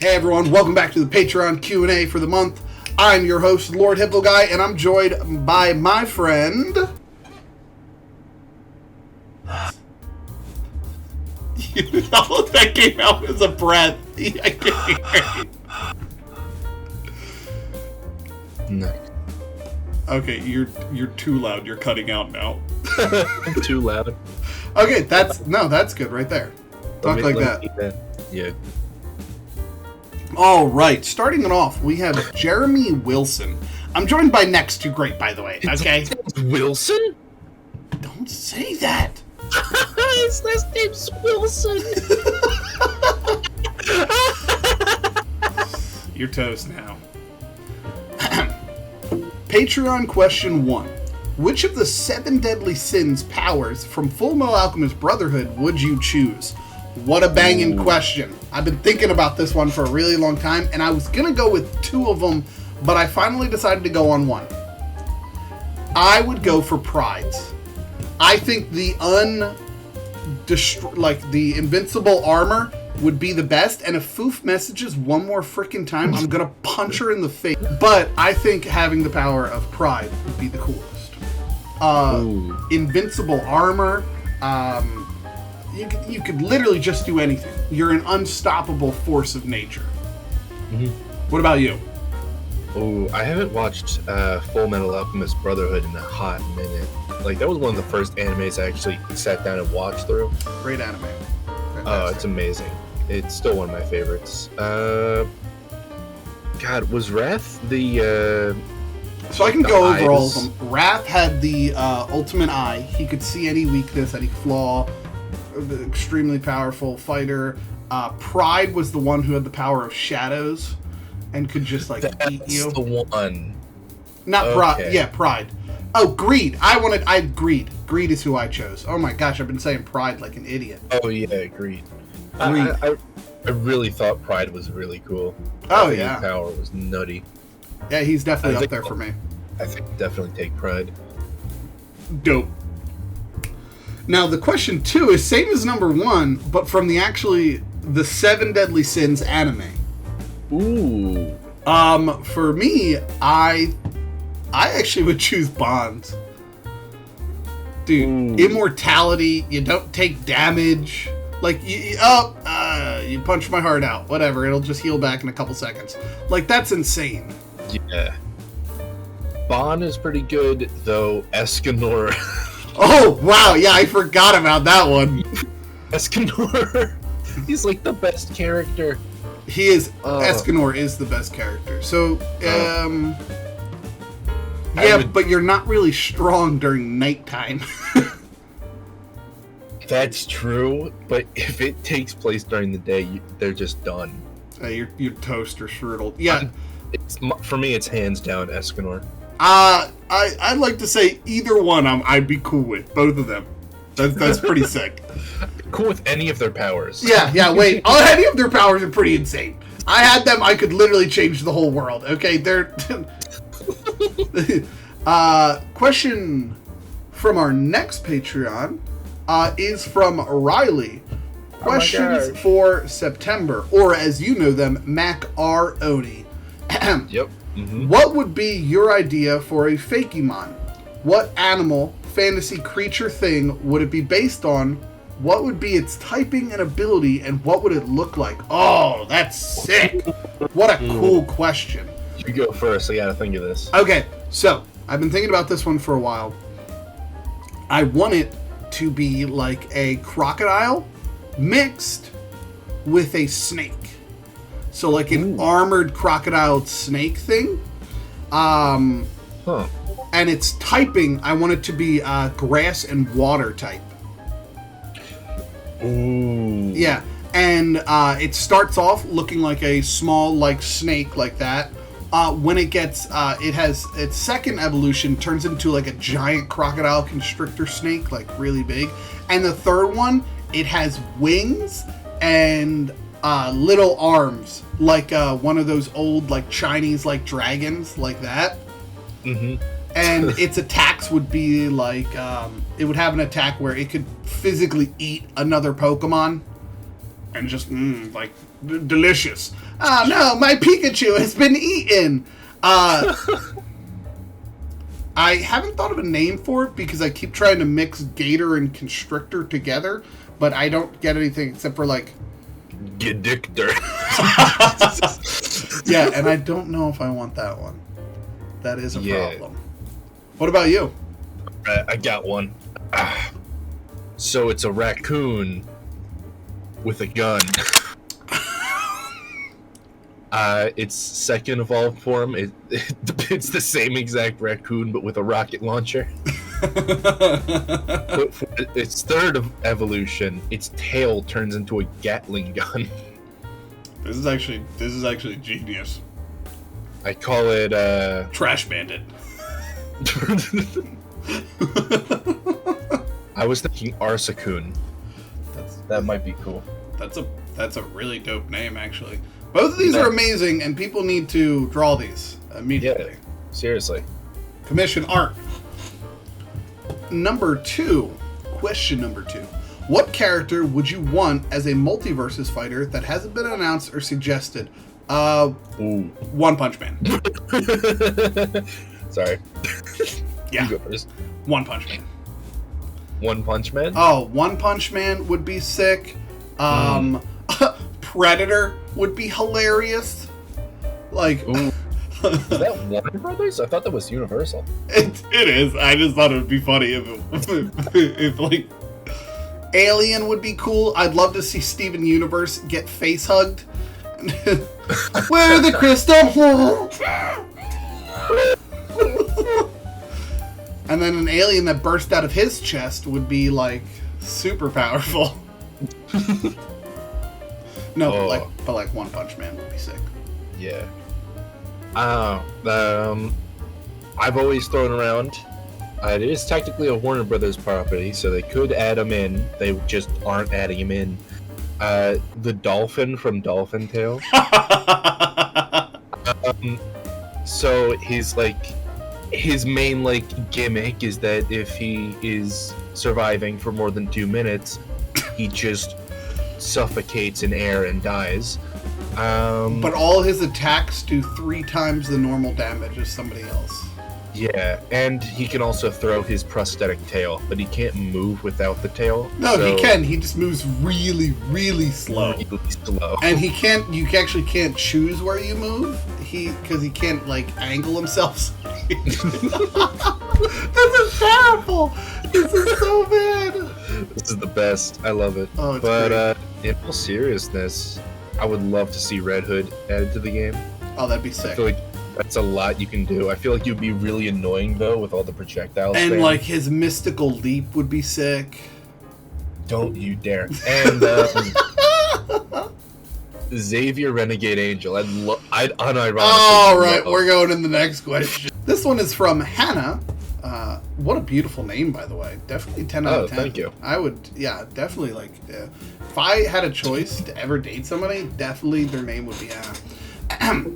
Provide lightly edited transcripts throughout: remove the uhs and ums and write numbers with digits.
Hey everyone, welcome back to the Patreon Q&A for the month. I'm your host, Lord Hippo Guy, and I'm joined by my friend... You know, that came out as a breath. I can't hear you. Nice. Okay, you're too loud. You're cutting out now. Too loud. Okay, that's good right there. Talk like that. Yeah. All right, starting it off, we have Jeremy Wilson. I'm joined by Nex2Gr8, by the way. Okay. Wilson? Don't say that. His last name's Wilson. You're toast now. Patreon question 1. Which of the 7 deadly sins powers from Fullmetal Alchemist Brotherhood would you choose? What a banging question. I've been thinking about this one for a really long time, and I was going to go with 2 of them, but I finally decided to go on 1. I would go for Pride's. I think the the invincible armor would be the best, and if Foof messages one more freaking time, I'm gonna punch her in the face. But I think having the power of Pride would be the coolest. Invincible armor, you could literally just do anything. You're an unstoppable force of nature. Mm-hmm. What about you? Oh, I haven't watched Fullmetal Alchemist Brotherhood in a hot minute. Like, that was one of the first animes I actually sat down and watched through. Great anime. Fantastic. Oh, it's amazing. It's still one of my favorites. God, was Wrath the... So I can go over all of them. Wrath had the ultimate eye. He could see any weakness, any flaw. Extremely powerful fighter. Pride was the one who had the power of shadows and could just, like, eat you. That's the one. Not Pride. Yeah, Pride. Oh, Greed. I Greed. Greed is who I chose. Oh my gosh, I've been saying Pride like an idiot. Oh yeah, Greed. Greed. I really thought Pride was really cool. Oh yeah. His power was nutty. Yeah, he's definitely up there for me. I think definitely take Pride. Dope. Now the question 2 is same as number 1, but from the 7 Deadly Sins anime. Ooh. For me, I actually would choose Bonds. Dude, immortality, you don't take damage. Like, you punch my heart out. Whatever, it'll just heal back in a couple seconds. Like, that's insane. Yeah. Bond is pretty good, though Escanor... Oh, wow, yeah, I forgot about that one. Escanor, he's like the best character. He is, Escanor is the best character. So, but you're not really strong during nighttime. That's true, but if it takes place during the day, they're just done. You're toast or strudel. Yeah. For me, it's hands down Escanor. I'd like to say either one I'd be cool with. Both of them. That's pretty sick. Cool with any of their powers. Yeah, wait. Any of their powers are pretty insane. I had them, I could literally change the whole world. Okay, they're... question from our next Patreon is from Riley. Questions for September, or as you know them, Mac R. Oni. Yep. Mm-hmm. What would be your idea for a Fake Iman? What animal, fantasy, creature, thing would it be based on? What would be its typing and ability, and what would it look like? Oh, that's sick. What a cool question. You go first. I gotta think of this. Okay, so I've been thinking about this one for a while. I want it to be like a crocodile mixed with a snake. So like an armored crocodile snake thing. And its typing, I want it to be grass and water type. Ooh. Yeah, and it starts off looking like a small, like, snake like that. When it gets, it has its second evolution, turns into like a giant crocodile constrictor snake, like really big. And the third one, it has wings and little arms, like one of those old, like, Chinese, like, dragons, like that. Mm-hmm. And its attacks would be like, it would have an attack where it could physically eat another Pokemon and just, like, delicious. Oh no, my Pikachu has been eaten. I haven't thought of a name for it because I keep trying to mix Gator and Constrictor together, but I don't get anything except for like Gedictor. Yeah, and I don't know if I want that one. That is a problem. What about you? I got one. So it's a raccoon with a gun. Its second evolved form, it's the same exact raccoon, but with a rocket launcher. But for its third evolution, its tail turns into a Gatling gun. This is actually genius. I call it Trash Bandit. I was thinking Arsacoon. That might be cool. That's a really dope name, actually. Both of these are amazing, and people need to draw these immediately. Yeah, seriously. Commission art. Question number 2. What character would you want as a Multiverse Fighter that hasn't been announced or suggested? One Punch Man. Sorry. Yeah. You go first. One Punch Man. One Punch Man? Oh, One Punch Man would be sick. Predator would be hilarious. Like, is that Warner Brothers? I thought that was Universal. It is. I just thought it would be funny if like Alien would be cool. I'd love to see Steven Universe get face hugged. Where are the crystal? And then an alien that burst out of his chest would be like super powerful. No, but like One Punch Man would be sick. Yeah. I've always thrown around. It is technically a Warner Brothers property, so they could add him in. They just aren't adding him in. The dolphin from Dolphin Tale. So his main gimmick is that if he is surviving for more than 2 minutes, he just suffocates in air and dies. But all his attacks do 3 times the normal damage as somebody else. Yeah, and he can also throw his prosthetic tail, but he can't move without the tail. No, he can. He just moves really, really slow. Really slow. And you actually can't choose where you move. Because he can't angle himself. This is terrible. This is so bad. This is the best. I love it. Oh, it's great. In all seriousness, I would love to see Red Hood added to the game. Oh, that'd be sick. I feel like that's a lot you can do. I feel like you'd be really annoying though with all the projectiles. And his mystical leap would be sick. Don't you dare. And Xavier Renegade Angel. I'd unironically. All right, we're going in the next question. This one is from Hannah. What a beautiful name, by the way. Definitely 10 out of 10. Thank you. I would, definitely if I had a choice to ever date somebody, definitely their name would be Hannah.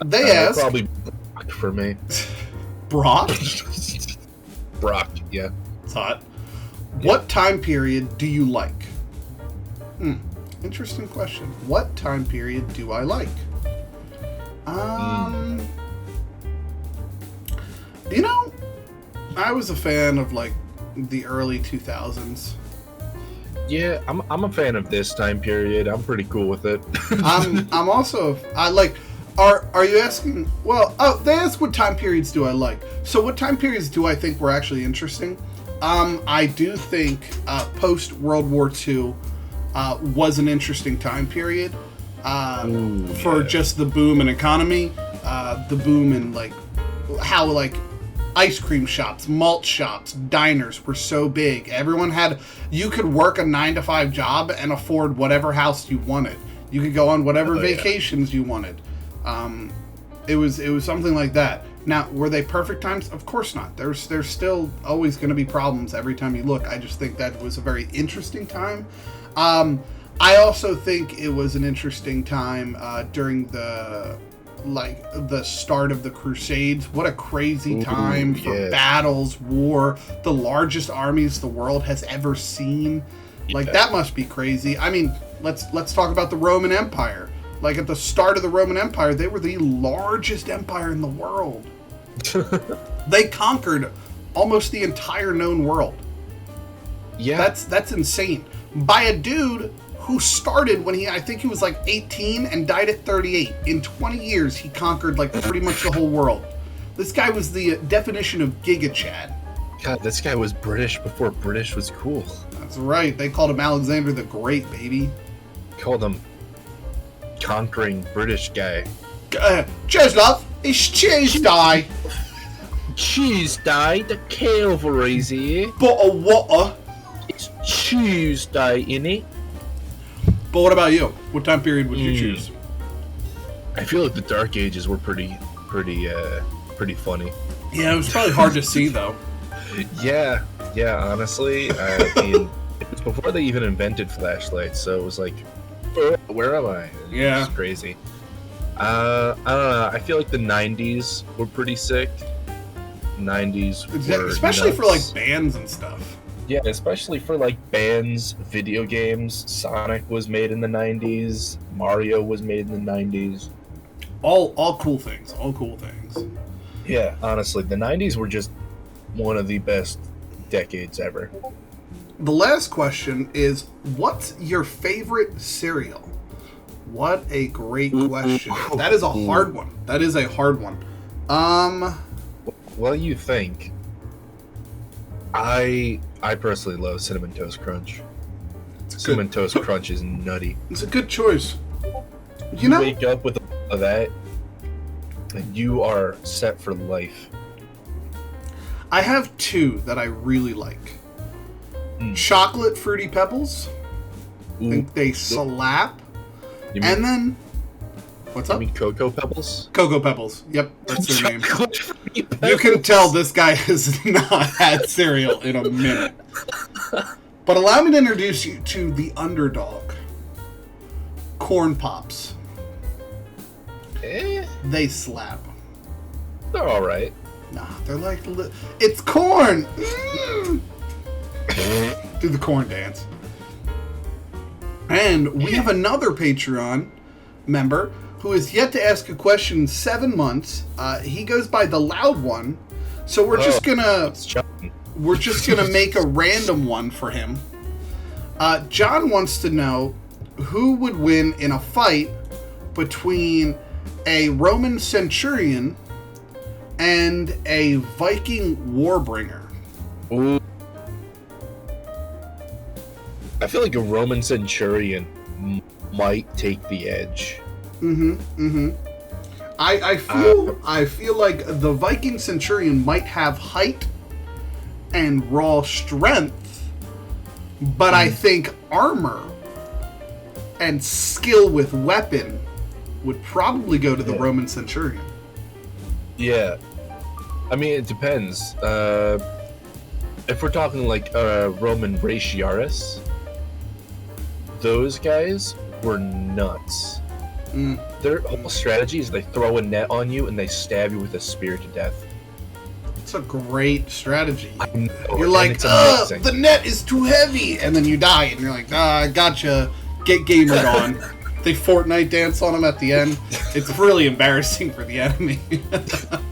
They asked. Probably Brock for me. Brock? Brock, yeah. It's hot. What time period do you like? Interesting question. What time period do I like? I was a fan of the early 2000s. Yeah, I'm a fan of this time period. I'm pretty cool with it. I'm also Are you asking? Well, they asked what time periods do I like. So what time periods do I think were actually interesting? I do think post World War II was an interesting time period for just the boom in economy, the boom in how ice cream shops, malt shops, diners were so big. You could work a 9-to-5 job and afford whatever house you wanted. You could go on whatever vacations you wanted. It was something like that. Now, were they perfect times? Of course not. There's still always going to be problems every time you look. I just think that was a very interesting time. I also think it was an interesting time during the start of the Crusades. What a crazy time for battles, war, the largest armies the world has ever seen. That must be crazy. I mean, let's talk about the Roman Empire. Like at the start of the Roman Empire, they were the largest empire in the world. They conquered almost the entire known world. Yeah. That's insane. By a dude who started when I think he was like 18 and died at 38. In 20 years, he conquered like pretty much the whole world. This guy was the definition of Giga Chad. God, this guy was British before British was cool. That's right. They called him Alexander the Great, baby. Called him conquering British guy. Cheers, love. It's Tuesday. Tuesday, the cavalry's here. Bottle of water. It's Tuesday, innit? But what about you? What time period would you choose? I feel like the Dark Ages were pretty funny. Yeah, it was probably hard to see though. Yeah, honestly, I mean, it was before they even invented flashlights, so it was like, where am I? Yeah, it's crazy. I don't know. I feel like the '90s were pretty sick. '90s, were especially nuts. for like bands and stuff. Yeah, especially for like bands, video games. Sonic was made in the '90s. Mario was made in the '90s. All cool things. All cool things. Yeah, honestly, the '90s were just one of the best decades ever. The last question is, what's your favorite cereal? What a great question. That is a hard one. That is a hard one. What do you think? I personally love Cinnamon Toast Crunch. Cinnamon Toast Crunch is nutty. It's a good choice. You know, wake up with that, and you are set for life. I have two that I really like. Chocolate Fruity Pebbles. I think they slap. And then, what's up? You mean Cocoa Pebbles? Cocoa Pebbles. Yep, that's their name. You can tell this guy has not had cereal in a minute. But allow me to introduce you to the underdog. Corn Pops. They slap. They're alright. Nah, they're like... It's corn! Do the corn dance. And we have another Patreon member who is yet to ask a question in 7 months. He goes by the Loud One. So we're just gonna make a random one for him. John wants to know who would win in a fight between a Roman Centurion and a Viking Warbringer. Ooh. I feel like a Roman Centurion might take the edge. I feel like the Viking Centurion might have height and raw strength, but I think armor and skill with weapon would probably go to the Roman Centurion. Yeah. I mean, it depends. If we're talking like Roman Brachiaris, those guys were nuts. Their whole strategy is they throw a net on you and they stab you with a spear to death. It's a great strategy. I know, you're like, the net is too heavy, and then you die, and you're like, I gotcha. Get gamered on. They Fortnite dance on him at the end. It's really embarrassing for the enemy.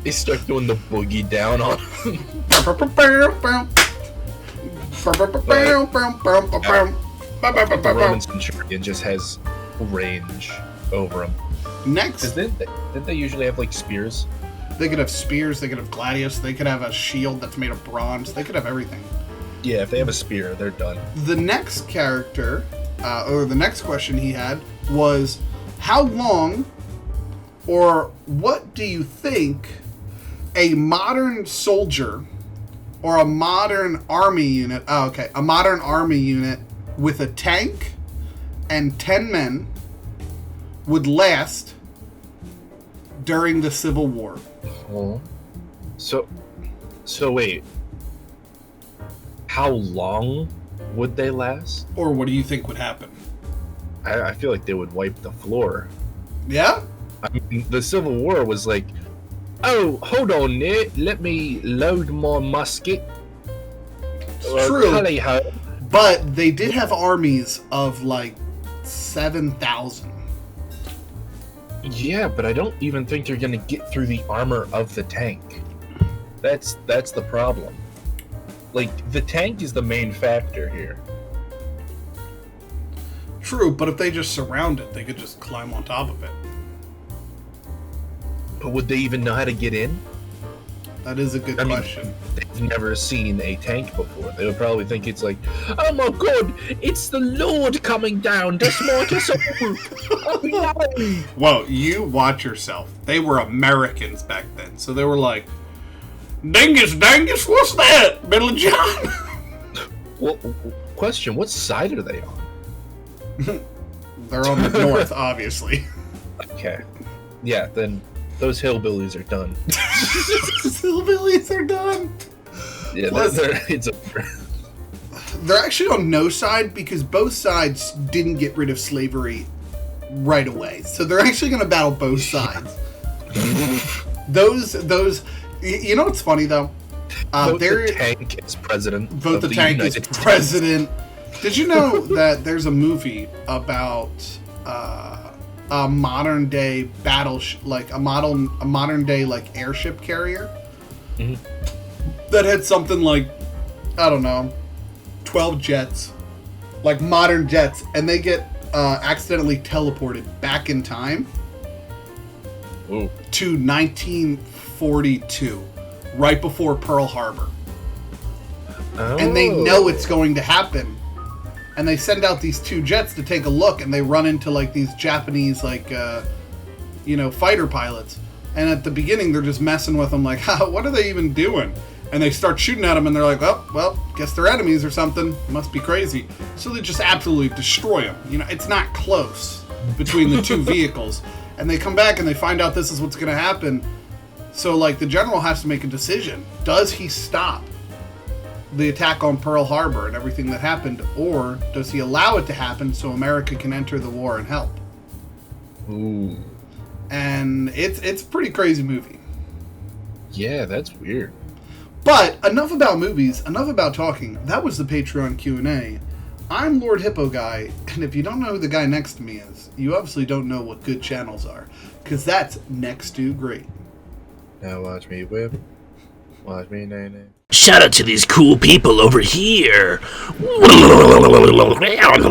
They start doing the boogie down on him. The Roman Centurion just has range over him. Next, didn't they usually have like spears? They could have spears. They could have gladius. They could have a shield that's made of bronze. They could have everything. Yeah, if they have a spear, they're done. The next character, or the next question he had was, how long, or what do you think a modern soldier or a modern army unit? A modern army unit with a tank and 10 men would last during the Civil War. Oh. So wait. How long would they last? Or what do you think would happen? I feel like they would wipe the floor. Yeah? I mean, the Civil War was like, oh, hold on there, let me load my musket. It's true. But they did have armies of like 7,000. Yeah, but I don't even think they're gonna get through the armor of the tank. That's the problem. Like, the tank is the main factor here. True, but if they just surround it, they could just climb on top of it. But would they even know how to get in? That is a good question. They've never seen a tank before. They would probably think it's like, oh my god, it's the Lord coming down to smite us all. Oh no. Well, you watch yourself. They were Americans back then, so they were like, Dingus, Dangus, what's that, Billy John? Well, question, what side are they on? They're on the north, obviously. Okay. Yeah, then those hillbillies are done. Hillbillies are done. Yeah, it's over. They're actually on no side because both sides didn't get rid of slavery right away. So they're actually going to battle both sides. those. You know what's funny though? Vote the tank as president. Vote the tank as president. Did you know that there's a movie about a modern day a modern day like airship carrier that had something like, I don't know, 12 jets, like modern jets, and they get accidentally teleported back in time to 1942, right before Pearl Harbor. And they know it's going to happen. And they send out these 2 jets to take a look, and they run into like these Japanese fighter pilots. And at the beginning, they're just messing with them, like, what are they even doing? And they start shooting at them, and they're like, well, guess they're enemies or something. Must be crazy. So they just absolutely destroy them. You know, it's not close between the 2 vehicles. And they come back and they find out this is what's going to happen. So like the general has to make a decision. Does he stop the attack on Pearl Harbor and everything that happened, or does he allow it to happen so America can enter the war and help? Ooh. And it's a pretty crazy movie. Yeah, that's weird. But enough about movies, enough about talking. That was the Patreon Q&A. I'm Lord Hippo Guy, and if you don't know who the guy next to me is, you obviously don't know what good channels are, because that's Nex2Gr8. Now watch me whip. Watch me nay. Shout out to these cool people over here.